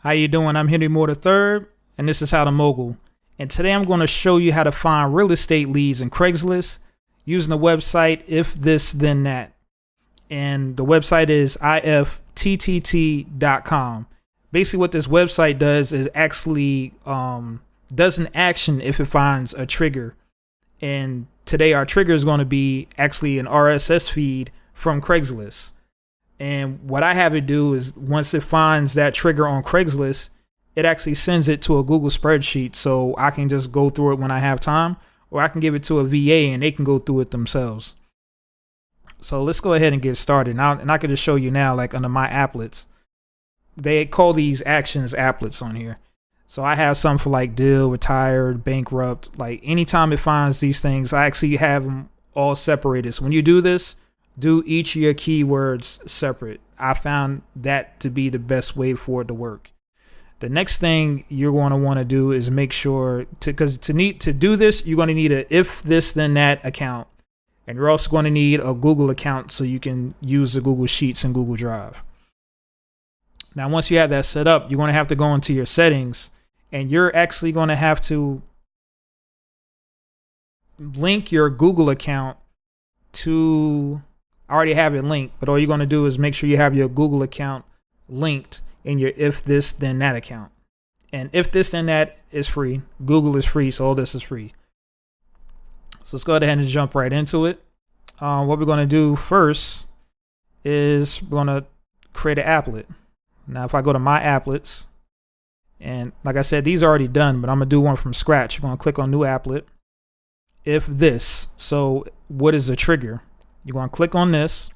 How you doing? I'm Henry Moore III, and this is How to Mogul. And today I'm going to show you how to find real estate leads in Craigslist using the website Ifttt. And the website is ifttt.com. Basically what this website does is actually does an action if it finds a trigger. And today our trigger is going to be actually an RSS feed from Craigslist. And what I have it do is once it finds that trigger on Craigslist, it actually sends it to a Google spreadsheet so I can just go through it when I have time, or I can give it to a VA and they can go through it themselves. So let's go ahead and get started now. And I can just show you now, like under my applets, they call these actions applets on here. So I have some for like deal, retired, bankrupt, like anytime it finds these things, I actually have them all separated. So when you do this, do each of your keywords separate. I found that to be the best way for it to work. The next thing you're going to want to do is make sure to do this, you're going to need a if this then that account. And you're also going to need a Google account so you can use the Google Sheets and Google Drive. Now, once you have that set up, you're going to have to go into your settings and you're actually going to have to link your Google account to, I already have it linked, but all you're going to do is make sure you have your Google account linked in your if this then that account. And if this then that is free, Google is free, so all this is free. So let's go ahead and jump right into it. What we're going to do first is we're going to create an applet. Now, if I go to my applets, and like I said, these are already done, but I'm going to do one from scratch. I'm going to click on new applet. If this, so what is the trigger? You're going to click on this.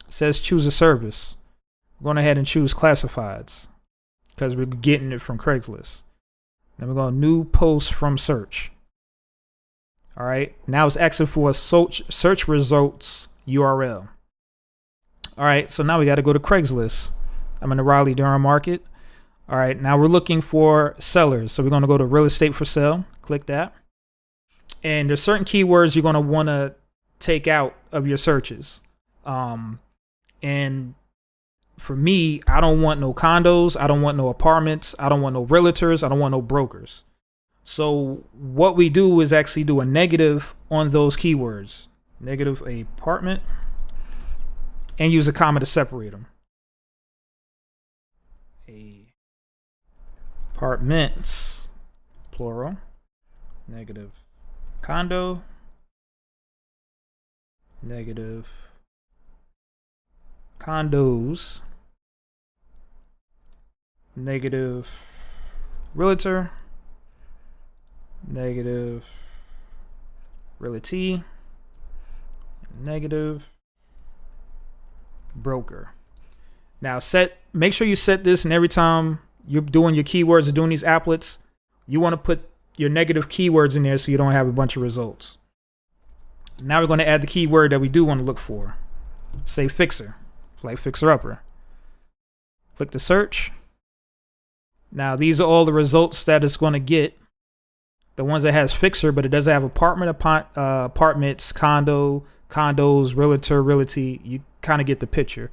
It says choose a service. We're going ahead and choose classifieds because we're getting it from Craigslist. Then we're going to new post from search. All right. Now it's asking for a search results URL. All right. So now we got to go to Craigslist. I'm in the Raleigh-Durham market. All right. Now we're looking for sellers. So we're going to go to real estate for sale. Click that. And there's certain keywords you're going to want to take out of your searches. And for me, I don't want no condos. I don't want no apartments. I don't want no realtors. I don't want no brokers. So what we do is actually do a negative on those keywords. Negative apartment. And use a comma to separate them. Apartments, plural. Negative condo. Negative condos. Negative realtor. Negative realty. Negative broker. Now make sure you set this, and every time you're doing your keywords or doing these applets, you want to put your negative keywords in there so you don't have a bunch of results. Now we're going to add the keyword that we do want to look for. Say fixer, like fixer upper. Click the search. Now these are all the results that it's going to get. The ones that has fixer, but it doesn't have apartments, condos, realtor, realty. You kind of get the picture.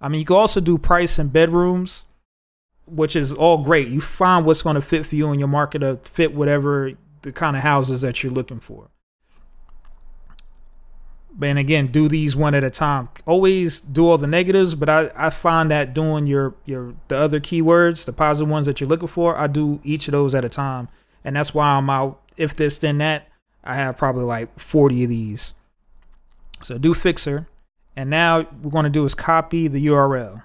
I mean, you can also do price and bedrooms, which is all great. You find what's going to fit for you in your market to fit whatever the kind of houses that you're looking for. And again, do these one at a time. Always do all the negatives, but I find that doing the other keywords, the positive ones that you're looking for, I do each of those at a time. And that's why I'm out. If this, then that, I have probably like 40 of these. So do fixer. And now what we're going to do is copy the URL.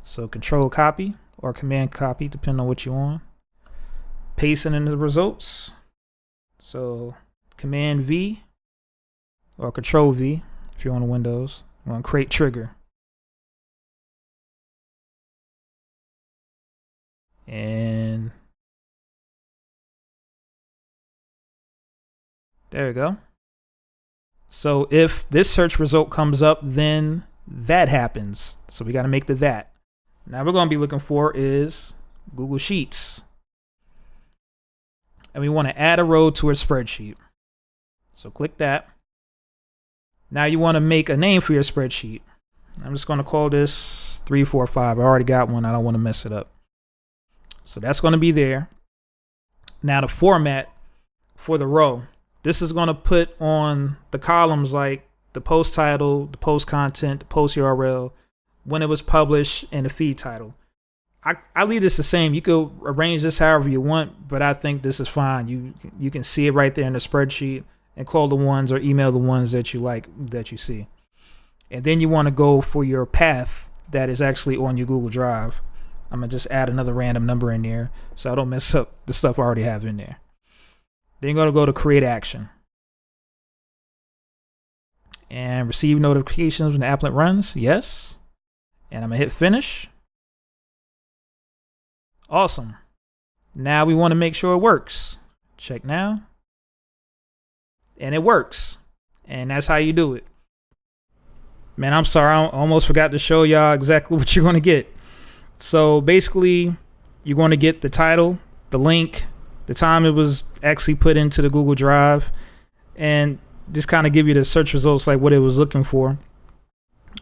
So control copy or command copy, depending on what you want. Paste it into the results. So command V or control V if you're on Windows. I'm going to create trigger. And there we go. So if this search result comes up, then that happens. So we got to make the that. Now we're going to be looking for is Google Sheets. And we want to add a row to a spreadsheet. So click that. Now you want to make a name for your spreadsheet. I'm just going to call this 345. I already got one. I don't want to mess it up. So that's going to be there. Now the format for the row. This is going to put on the columns like the post title, the post content, the post URL, when it was published, and the feed title. I leave this the same. You could arrange this however you want, but I think this is fine. You can see it right there in the spreadsheet and call the ones or email the ones that you like, that you see. And then you want to go for your path that is actually on your Google Drive. I'm going to just add another random number in there so I don't mess up the stuff I already have in there. Then you're going to go to create action and receive notifications when the applet runs. Yes. And I'm going to hit finish. Awesome. Now we want to make sure it works. Check now. And it works. And that's how you do it. Man, I'm sorry. I almost forgot to show y'all exactly what you're going to get. So basically, you're going to get the title, the link, the time it was actually put into the Google Drive, and just kind of give you the search results, like what it was looking for.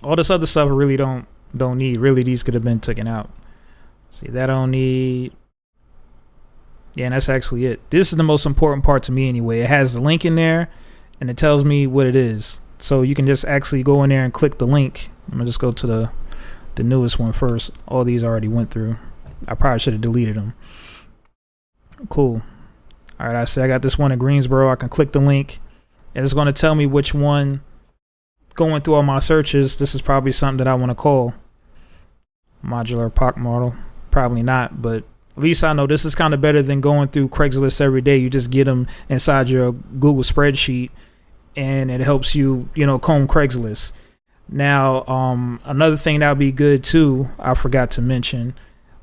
All this other stuff I really don't need. Really, these could have been taken out. See, that I don't need. Yeah, and that's actually it. This is the most important part to me anyway. It has the link in there, and it tells me what it is. So you can just actually go in there and click the link. I'm going to just go to the newest one first. All these I already went through. I probably should have deleted them. Cool. All right, I see I got this one in Greensboro. I can click the link, and it's going to tell me which one. Going through all my searches, this is probably something that I want to call modular POC model. Probably not, but at least I know this is kind of better than going through Craigslist every day. You just get them inside your Google spreadsheet, and it helps you, comb Craigslist. Now, another thing that would be good too, I forgot to mention,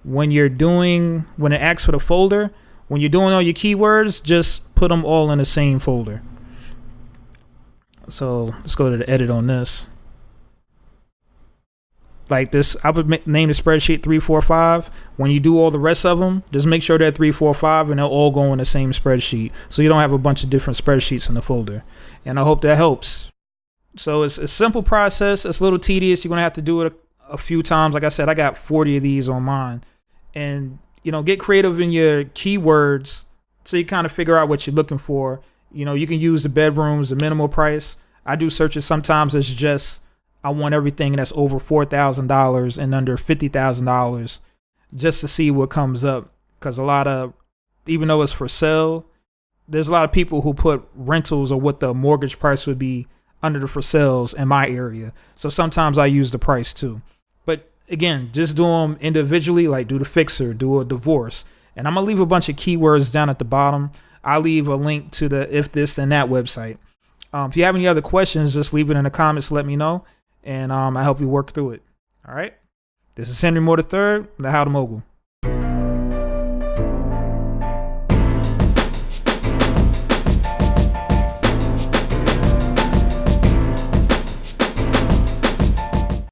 when it asks for the folder, when you're doing all your keywords, just put them all in the same folder. So let's go to the edit on this. Like this, I would name the spreadsheet 345. When you do all the rest of them, just make sure they're 345 and they'll all go in the same spreadsheet, so you don't have a bunch of different spreadsheets in the folder. And I hope that helps. So it's a simple process. It's a little tedious. You're gonna have to do it a few times. Like I said, I got 40 of these on mine. And get creative in your keywords so you kind of figure out what you're looking for. You can use the bedrooms, the minimal price. I do searches sometimes as just I want everything that's over $4,000 and under $50,000 just to see what comes up. Because even though it's for sale, there's a lot of people who put rentals or what the mortgage price would be under the for sales in my area. So sometimes I use the price too. But again, just do them individually, like do the fixer, do a divorce. And I'm going to leave a bunch of keywords down at the bottom. I'll leave a link to the If This Then That website. If you have any other questions, just leave it in the comments. Let me know. And I help you work through it. All right. This is Henry Moore III, the How to Mogul.